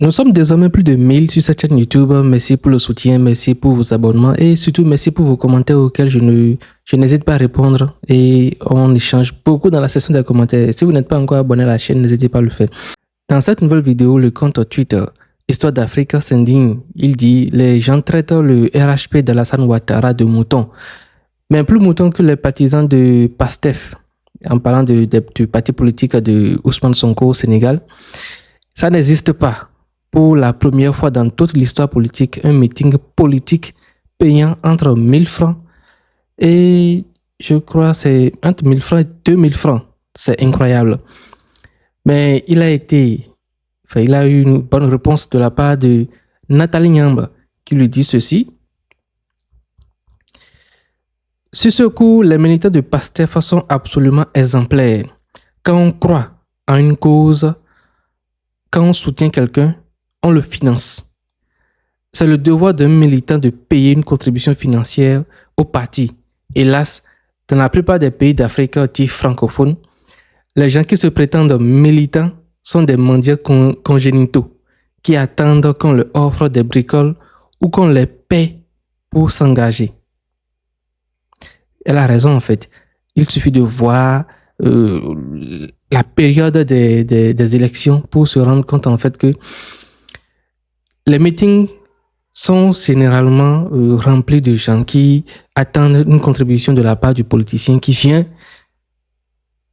Nous sommes désormais plus de 1000 sur cette chaîne YouTube. Merci pour le soutien, merci pour vos abonnements et surtout merci pour vos commentaires auxquels je n'hésite pas à répondre et on échange beaucoup dans la section des commentaires. Si vous n'êtes pas encore abonné à la chaîne, n'hésitez pas à le faire. Dans cette nouvelle vidéo, le compte Twitter Histoire d'Afrique s'indigne. Il dit « Les gens traitent le RHP d'Alassane Ouattara de mouton, mais plus mouton que les partisans de PASTEF. » En parlant du parti politique de Ousmane Sonko au Sénégal, ça n'existe pas. Pour la première fois dans toute l'histoire politique, un meeting politique payant entre 1000 francs et je crois c'est entre 1000 francs et 2000 francs. C'est incroyable. Mais il a eu une bonne réponse de la part de Nathalie Nyamba qui lui dit ceci. Sur ce coup, les militants de PASTEF sont absolument exemplaires. Quand on croit en une cause, quand on soutient quelqu'un, on le finance. C'est le devoir d'un militant de payer une contribution financière au parti. Hélas, dans la plupart des pays d'Afrique dits francophones, les gens qui se prétendent militants sont des mendiants congénitaux qui attendent qu'on leur offre des bricoles ou qu'on les paie pour s'engager. Elle a raison en fait. Il suffit de voir la période des élections pour se rendre compte en fait que les meetings sont généralement remplis de gens qui attendent une contribution de la part du politicien qui vient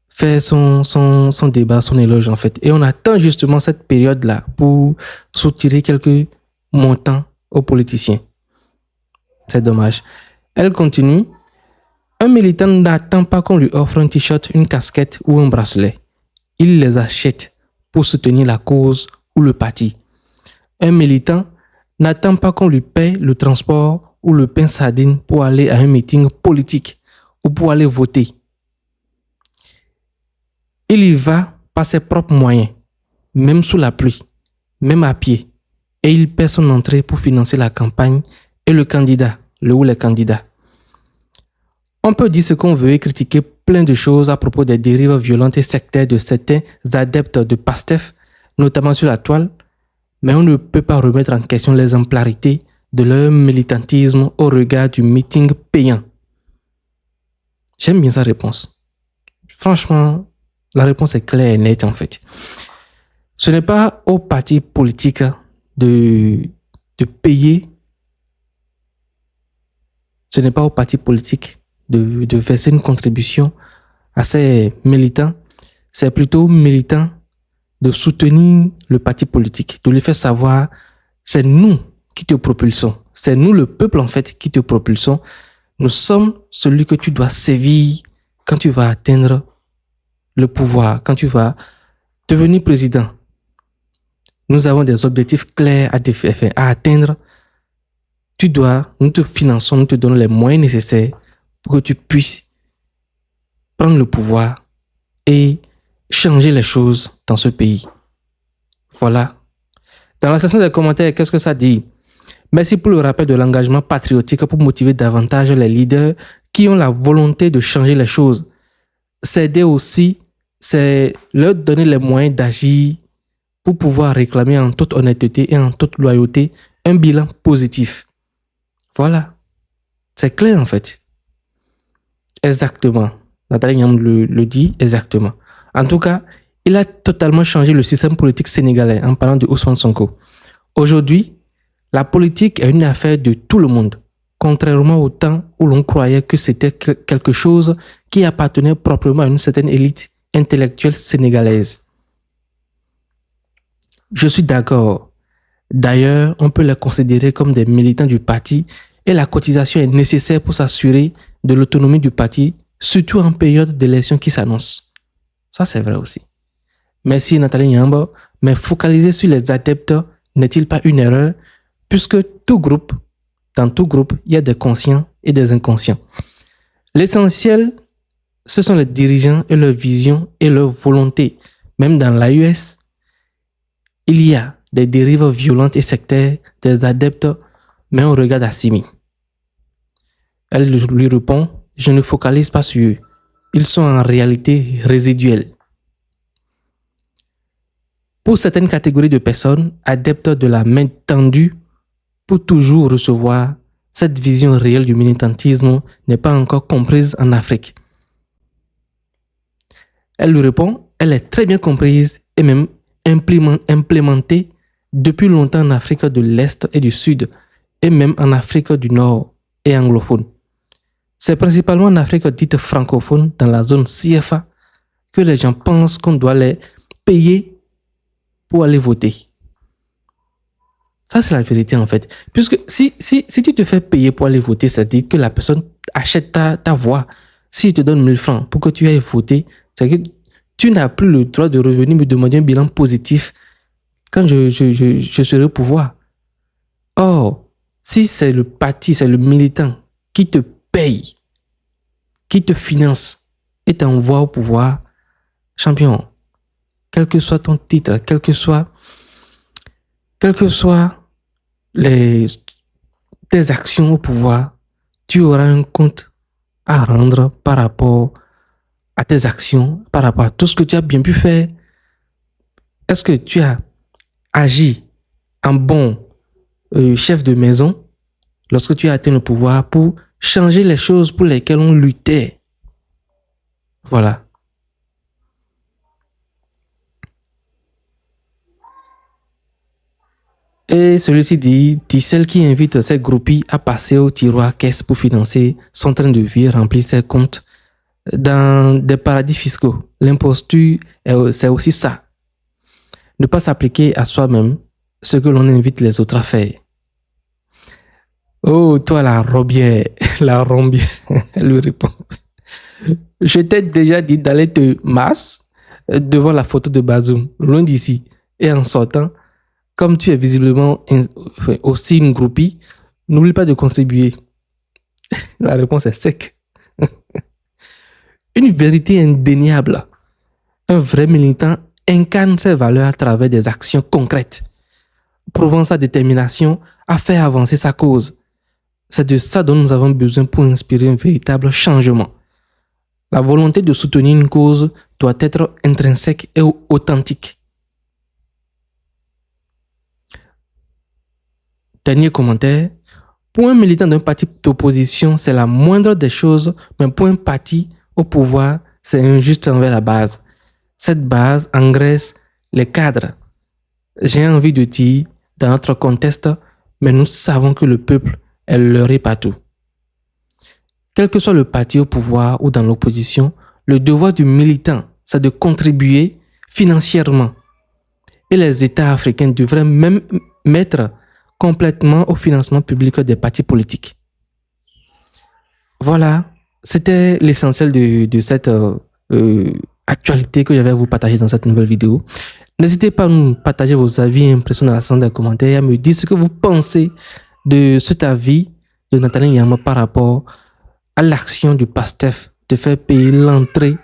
faire son débat, son éloge en fait. Et on attend justement cette période-là pour soutirer quelques montants aux politiciens. C'est dommage. Elle continue. Un militant n'attend pas qu'on lui offre un t-shirt, une casquette ou un bracelet. Il les achète pour soutenir la cause ou le parti. Un militant n'attend pas qu'on lui paie le transport ou le pain sardine pour aller à un meeting politique ou pour aller voter. Il y va par ses propres moyens, même sous la pluie, même à pied, et il paie son entrée pour financer la campagne et le candidat, ou les candidats. On peut dire ce qu'on veut et critiquer plein de choses à propos des dérives violentes et sectaires de certains adeptes de PASTEF, notamment sur la toile, mais on ne peut pas remettre en question l'exemplarité de leur militantisme au regard du meeting payant. J'aime bien sa réponse. Franchement, la réponse est claire et nette en fait. Ce n'est pas aux partis politiques de payer. Ce n'est pas aux partis politiques de verser une contribution à ces militants. C'est plutôt aux militants de soutenir le parti politique, de lui faire savoir c'est nous qui te propulsons. C'est nous le peuple en fait qui te propulsons. Nous sommes celui que tu dois sévir quand tu vas atteindre le pouvoir, quand tu vas devenir président. Nous avons des objectifs clairs à atteindre. Nous te finançons, nous te donnons les moyens nécessaires pour que tu puisses prendre le pouvoir et changer les choses dans ce pays. Voilà. Dans la section des commentaires, qu'est-ce que ça dit? Merci pour le rappel de l'engagement patriotique pour motiver davantage les leaders qui ont la volonté de changer les choses. S'aider aussi, c'est leur donner les moyens d'agir pour pouvoir réclamer en toute honnêteté et en toute loyauté un bilan positif. Voilà. C'est clair en fait. Exactement. Nathalie Nyamba le dit exactement. En tout cas, il a totalement changé le système politique sénégalais en parlant de Ousmane Sonko. Aujourd'hui, la politique est une affaire de tout le monde, contrairement au temps où l'on croyait que c'était quelque chose qui appartenait proprement à une certaine élite intellectuelle sénégalaise. Je suis d'accord. D'ailleurs, on peut les considérer comme des militants du parti et la cotisation est nécessaire pour s'assurer de l'autonomie du parti, surtout en période d'élection qui s'annonce. Ça, c'est vrai aussi. Merci Nathalie Nyamba, mais focaliser sur les adeptes n'est-il pas une erreur puisque dans tout groupe, il y a des conscients et des inconscients. L'essentiel, ce sont les dirigeants et leur vision et leur volonté. Même dans l'AUS, il y a des dérives violentes et sectaires des adeptes, mais on regarde Assimi. Elle lui répond, je ne focalise pas sur eux. Ils sont en réalité résiduels. Pour certaines catégories de personnes adeptes de la main tendue, pour toujours recevoir, cette vision réelle du militantisme n'est pas encore comprise en Afrique. Elle lui répond, elle est très bien comprise et même implémentée depuis longtemps en Afrique de l'Est et du Sud, et même en Afrique du Nord et anglophone. C'est principalement en Afrique dite francophone, dans la zone CFA, que les gens pensent qu'on doit les payer pour aller voter. Ça, c'est la vérité en fait. Puisque si tu te fais payer pour aller voter, ça dit que la personne achète ta voix. S'il te donne 1000 francs pour que tu ailles voter, c'est que tu n'as plus le droit de revenir me demander un bilan positif quand je serai au pouvoir. Or, si c'est le parti, c'est le militant qui te paye, qui te finance et t'envoie au pouvoir, champion, quel que soit ton titre, quel que soit tes actions au pouvoir, tu auras un compte à rendre par rapport à tes actions, par rapport à tout ce que tu as bien pu faire. Est-ce que tu as agi en bon chef de maison lorsque tu as atteint le pouvoir pour changer les choses pour lesquelles on luttait? Voilà. Et celui-ci dit celle qui invite ses groupies à passer au tiroir caisse pour financer son train de vie, remplir ses comptes dans des paradis fiscaux. L'imposture, c'est aussi ça. Ne pas s'appliquer à soi-même ce que l'on invite les autres à faire. Oh, toi la robière, la rombière, elle lui répond. Je t'ai déjà dit d'aller te masser devant la photo de Bazoum, loin d'ici, et en sortant, comme tu es visiblement aussi une groupie, n'oublie pas de contribuer. La réponse est sec. Une vérité indéniable. Un vrai militant incarne ses valeurs à travers des actions concrètes, prouvant sa détermination à faire avancer sa cause. C'est de ça dont nous avons besoin pour inspirer un véritable changement. La volonté de soutenir une cause doit être intrinsèque et authentique. Dernier commentaire. Pour un militant d'un parti d'opposition, c'est la moindre des choses, mais pour un parti au pouvoir, c'est injuste envers la base. Cette base engraisse les cadres. J'ai envie de dire, dans notre contexte, mais nous savons que le peuple est leurré partout. Quel que soit le parti au pouvoir ou dans l'opposition, le devoir du militant, c'est de contribuer financièrement. Et les États africains devraient même mettre complètement au financement public des partis politiques. Voilà, c'était l'essentiel de cette actualité que j'avais à vous partager dans cette nouvelle vidéo. N'hésitez pas à nous partager vos avis et impressions dans la section des commentaires et à me dire ce que vous pensez de cet avis de Nathalie Nyama par rapport à l'action du PASTEF de faire payer l'entrée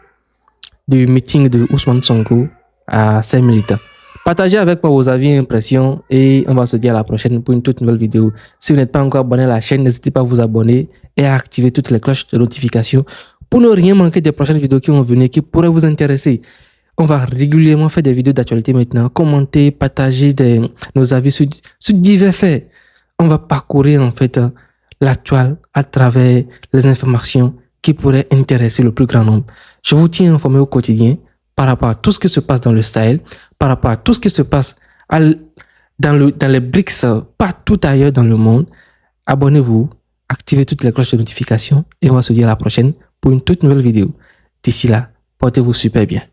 du meeting de Ousmane Sonko à ses militants. Partagez avec moi vos avis et impressions et on va se dire à la prochaine pour une toute nouvelle vidéo. Si vous n'êtes pas encore abonné à la chaîne, n'hésitez pas à vous abonner et à activer toutes les cloches de notification pour ne rien manquer des prochaines vidéos qui vont venir, qui pourraient vous intéresser. On va régulièrement faire des vidéos d'actualité maintenant, commenter, partager nos avis sur divers faits. On va parcourir en fait l'actuel à travers les informations qui pourraient intéresser le plus grand nombre. Je vous tiens informé au quotidien par rapport à tout ce qui se passe dans le Sahel, par rapport à tout ce qui se passe dans les BRICS, partout ailleurs dans le monde. Abonnez-vous, activez toutes les cloches de notification et on va se dire à la prochaine pour une toute nouvelle vidéo. D'ici là, portez-vous super bien.